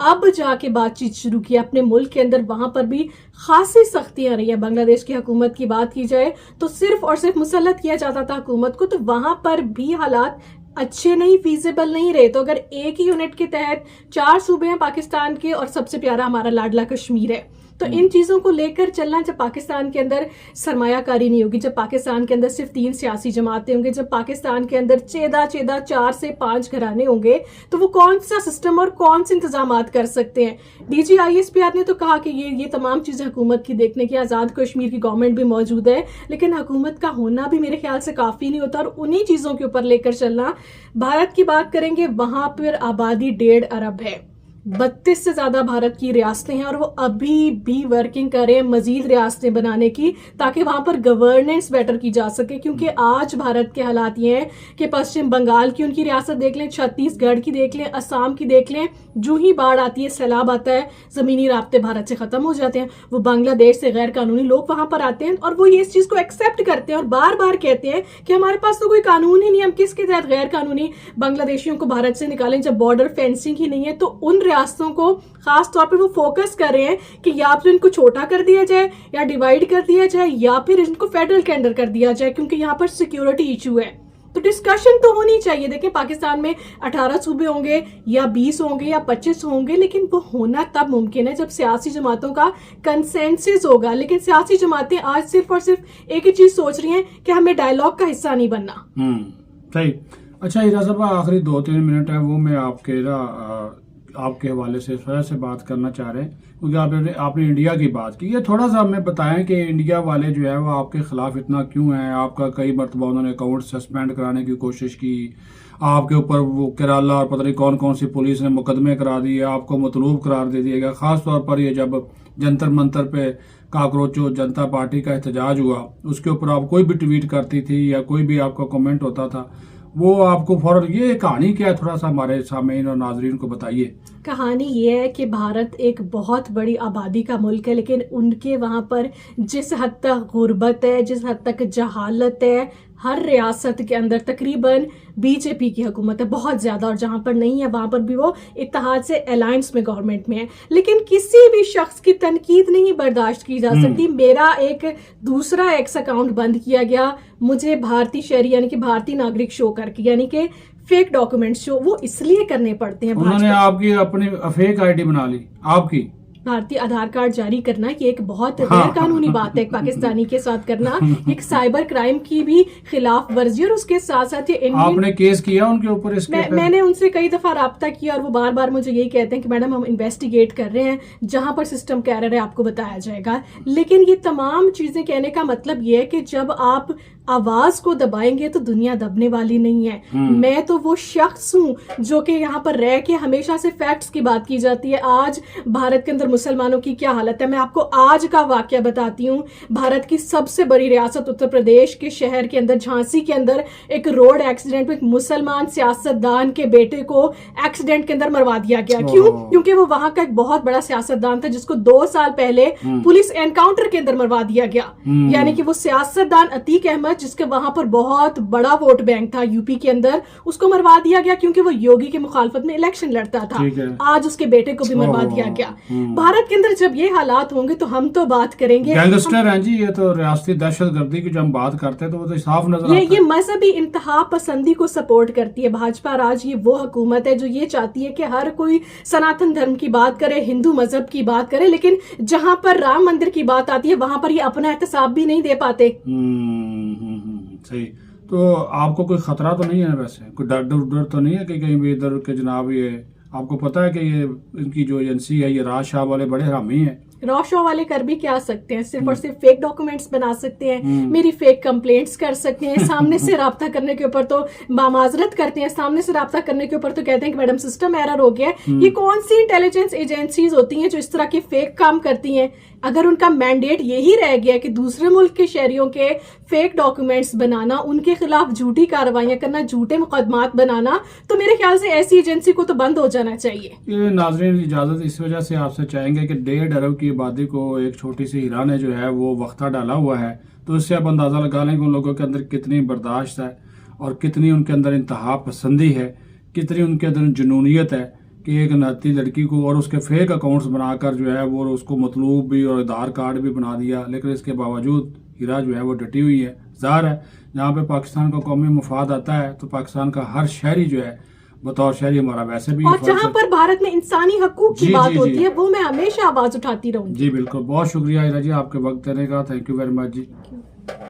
اب جا کے بات چیت شروع کی اپنے ملک کے اندر. وہاں پر بھی خاصی سختیاں رہی ہیں. بنگلہ دیش کی حکومت کی بات کی جائے تو صرف اور صرف مسلط کیا جاتا تھا حکومت کو, تو وہاں پر بھی حالات اچھے نہیں, فیزیبل نہیں رہے. تو اگر ایک ہی یونٹ کے تحت 4 صوبے ہیں پاکستان کے اور سب سے پیارا ہمارا لاڈلا کشمیر ہے, تو ان چیزوں کو لے کر چلنا. جب پاکستان کے اندر سرمایہ کاری نہیں ہوگی, جب پاکستان کے اندر صرف 3 سیاسی جماعتیں ہوں گے, جب پاکستان کے اندر چیدہ 4 سے 5 گھرانے ہوں گے, تو وہ کون سا سسٹم اور کون سے انتظامات کر سکتے ہیں. D G I S P R نے تو کہا کہ یہ تمام چیزیں حکومت کی دیکھنے کی. آزاد کشمیر کی گورنمنٹ بھی موجود ہے, لیکن حکومت کا ہونا بھی میرے خیال سے کافی نہیں ہوتا, اور انہی چیزوں کے اوپر لے کر چلنا. بھارت کی بات کریں گے, وہاں پر آبادی 1.5 ارب ہے, 32 سے زیادہ بھارت کی ریاستیں ہیں, اور وہ ابھی بھی ورکنگ کر رہے ہیں مزید ریاستیں بنانے کی, تاکہ وہاں پر گورننس بیٹر کی جا سکے. کیونکہ آج بھارت کے حالات یہ ہیں کہ پشچم بنگال کی ان کی ریاست دیکھ لیں, چھتیس گڑھ کی دیکھ لیں, اسام کی دیکھ لیں, جو ہی باڑھ آتی ہے, سیلاب آتا ہے, زمینی رابطے بھارت سے ختم ہو جاتے ہیں. وہ بنگلہ دیش سے غیر قانونی لوگ وہاں پر آتے ہیں, اور وہ یہ اس چیز کو ایکسیپٹ کرتے ہیں اور بار بار کہتے ہیں کہ ہمارے پاس تو کوئی قانون ہی نہیں, ہم کس کے تحت غیر قانونی بنگلہ دیشیوں کو بھارت سے نکالیں جب بارڈر فینسنگ ہی نہیں ہے. تو ان ریاستوں کو خاص طور پہ وہ فوکس کر رہے ہیں کہ یا پھر ان کو چھوٹا کر دیا جائے, یا ڈیوائیڈ کر دیا جائے, یا پھر ان کو فیڈرل کے انڈر کر دیا جائے, کیونکہ یہاں پر سیکیورٹی ایشو ہے. تو ڈسکشن تو ہونی چاہیے. دیکھیں پاکستان میں 18 صوبے ہوں گے یا 20 ہوں گے یا 25 ہوں گے, لیکن وہ ہونا تب ممکن ہے جب سیاسی جماعتوں کا کنسنسس ہوگا. لیکن سیاسی جماعتیں آج صرف اور صرف ایک ہی چیز سوچ رہی ہیں کہ ہمیں ڈائیلاگ کا حصہ نہیں بننا. صحیح. اچھا ہیرا صاحب, آخری 2-3 منٹ ہے وہ میں آپ کے حوالے سے تھوڑا سے بات کرنا چاہ رہے ہیں, کیونکہ آپ نے انڈیا کی بات کی. یہ تھوڑا سا ہمیں بتائیں کہ انڈیا والے جو ہے وہ آپ کے خلاف اتنا کیوں ہیں. آپ کا کئی مرتبہ انہوں نے اکاؤنٹ سسپینڈ کرانے کی کوشش کی, آپ کے اوپر وہ کیرالا اور پتہ نہیں کون سی پولیس نے مقدمے کرا دیے, آپ کو مطلوب قرار دے دیا گیا. خاص طور پر یہ جب جنتر منتر پہ کاکروچو جنتا پارٹی کا احتجاج ہوا, اس کے اوپر آپ کوئی بھی ٹویٹ کرتی تھی یا کوئی بھی آپ کا کمنٹ ہوتا تھا, وہ آپ کو فوراً, یہ کہانی کیا ہے, تھوڑا سا ہمارے سامعین اور ناظرین کو بتائیے. کہانی یہ ہے کہ بھارت ایک بہت بڑی آبادی کا ملک ہے, لیکن ان کے وہاں پر جس حد تک غربت ہے, جس حد تک جہالت ہے, ہر ریاست کے اندر تقریباً بی جے پی کی حکومت ہے بہت زیادہ, اور جہاں پر نہیں ہے وہاں پر بھی وہ اتحاد سے الائنس میں گورنمنٹ میں ہے. لیکن کسی بھی شخص کی تنقید نہیں برداشت کی جا سکتی. میرا ایک دوسرا ایکس اکاؤنٹ بند کیا گیا, مجھے بھارتی شہری یعنی کہ بھارتی ناگرک شو کر کے, یعنی کہ فیک ڈاکومنٹس جو وہ اس لیے کرنے پڑتے ہیں. انہوں نے آپ کی اپنی فیک آئی ڈی بنا لی, آپ کی بھارتی آدھار کارڈ جاری کرنا یہ ایک بہت غیر قانونی بات ہے پاکستانی کے ساتھ کرنا, ایک سائبر کرائم کی بھی خلاف ورزی, اور اس کے ساتھ ساتھ یہ آپ نے کیس کیا ان کے اوپر؟ اس کے میں نے ان سے کئی دفعہ رابطہ کیا, اور وہ بار بار مجھے یہی کہتے ہیں کہ میڈم ہم انویسٹیگیٹ کر رہے ہیں, جہاں پر سسٹم کہہ رہے ہیں آپ کو بتایا جائے گا. لیکن یہ تمام چیزیں کہنے کا مطلب یہ ہے کہ جب آپ آواز کو دبائیں گے تو دنیا دبنے والی نہیں ہے. میں تو وہ شخص ہوں جو کہ یہاں پر رہ کے ہمیشہ سے فیکٹس کی بات کی جاتی ہے. آج بھارت کے اندر مسلمانوں کی کیا حالت ہے, میں آپ کو آج کا واقعہ بتاتی ہوں. بھارت کی سب سے بڑی ریاست اتر پردیش کے شہر کے اندر جھانسی کے اندر ایک روڈ ایکسیڈنٹ میں ایک مسلمان سیاستدان کے بیٹے کو ایکسیڈنٹ کے اندر مروا دیا گیا. کیوں؟ کیونکہ وہ وہاں کا ایک بہت بڑا سیاستدان تھا جس کو 2 سال پہلے پولیس انکاؤنٹر کے اندر مروا دیا گیا. یعنی کہ وہ سیاستدان عتیق احمد جس کے وہاں پر بہت بڑا ووٹ بینک تھا یو پی کے اندر, اس کو مروا دیا گیا کیونکہ وہ یوگی کے مخالفت میں الیکشن لڑتا تھا. آج اس کے بیٹے کو بھی مروا دیا گیا. بھارت کے اندر جب یہ حالات ہوں گے تو ہم تو بات کریں گے. گینگسٹر ہیں جی, یہ تو ریاستی دہشت گردی کی جو ہم بات کرتے ہیں تو وہ تو صاف نظر آتا ہے. یہ مذہبی انتہا پسندی کو سپورٹ کرتی ہے بھاجپا راج. یہ وہ حکومت ہے جو یہ چاہتی ہے کہ ہر کوئی سناتن دھرم کی بات کرے, ہندو مذہب کی بات کرے, لیکن جہاں پر رام مندر کی بات آتی ہے وہاں پر یہ اپنا احتساب بھی نہیں دے پاتے. صحیح. تو آپ کو کوئی خطرہ تو نہیں ہے ویسے, کوئی ڈر تو نہیں ہے کہ کہیں بھی ادھر کے جناب, یہ آپ کو پتا ہے کہ یہ ان کی جو ایجنسی ہے یہ راج شاہ والے بڑے حرامی ہیں. روشو والے کر بھی کیا سکتے ہیں, صرف اور صرف فیک ڈاکومنٹس بنا سکتے ہیں, میری فیک کمپلینٹس کر سکتے ہیں, سامنے سے رابطہ کرنے کے اوپر تو معذرت کرتے ہیں, سامنے سے رابطہ کرنے کے اوپر تو کہتے ہیں کہ میڈم سسٹم ایرر ہو گیا ہے. یہ کون سی انٹیلیجنس ایجنسیز ہوتی ہیں جو اس طرح کے فیک کام کرتی ہیں؟ اگر ان کا مینڈیٹ یہی رہ گیا کہ دوسرے ملک کے شہریوں کے فیک ڈاکومنٹس بنانا, ان کے خلاف جھوٹی کارروائیاں کرنا, جھوٹے مقدمات بنانا, تو میرے خیال سے ایسی ایجنسی کو تو بند ہو جانا چاہیے. یہ ناظرین اجازت اس وجہ سے آپ سے چاہیں گے کہ 1.5 ارب کی آبادی کو ایک چھوٹی سی ہیرا نے جو ہے وہ وقتہ ڈالا ہوا ہے, تو اس سے آپ اندازہ لگا لیں کہ ان لوگوں کے اندر کتنی برداشت ہے اور کتنی ان کے اندر انتہا پسندی ہے, کتنی ان کے اندر جنونیت ہے کہ ایک نہتی لڑکی کو اور اس کے فیک اکاؤنٹس بنا کر جو ہے وہ اس کو مطلوب بھی اور آدھار کارڈ بھی بنا دیا، لیکن اس کے باوجود ہیرا جو ہے وہ ڈٹی ہوئی ہے. ظاہر ہے جہاں پہ پاکستان کا قومی مفاد آتا ہے تو پاکستان کا ہر شہری جو ہے بطور شہری ہمارا ویسے بھی اور جہاں پر بھارت میں انسانی حقوق کی بات ہوتی ہے وہ میں ہمیشہ آواز اٹھاتی رہوں گی. جی بالکل. بہت شکریہ ہیرا جی آپ کے وقت دینے کا. Thank you very much G.